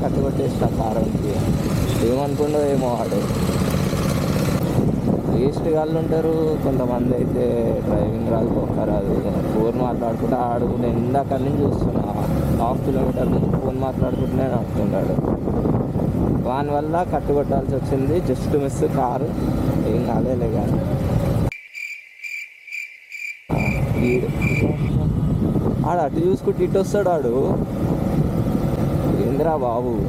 కట్టుకొట్టేసిన కారుకి. ఏమనుకుండో ఏమో వాడు. వేస్ట్ గాళ్ళు ఉంటారు కొంతమంది. అయితే డ్రైవింగ్ రాదు, ఒక్క రాదు, ఫోన్ మాట్లాడుకుంటూ ఆడుకుంటే ఇందాక నుంచి చూస్తున్నా 1/2 కిలోమీటర్ నుంచి ఫోన్ మాట్లాడుకుంటూనే నడుపుతున్నాడు. వాని వల్ల కట్టుకొట్టాల్సి వచ్చింది. జస్ట్ మిస్ కారు, ఏం కాలేలే. కానీ ఆడు అటు చూసుకుంటూ ఇటు వస్తాడు. ఆడు ఏందిరా బాబు.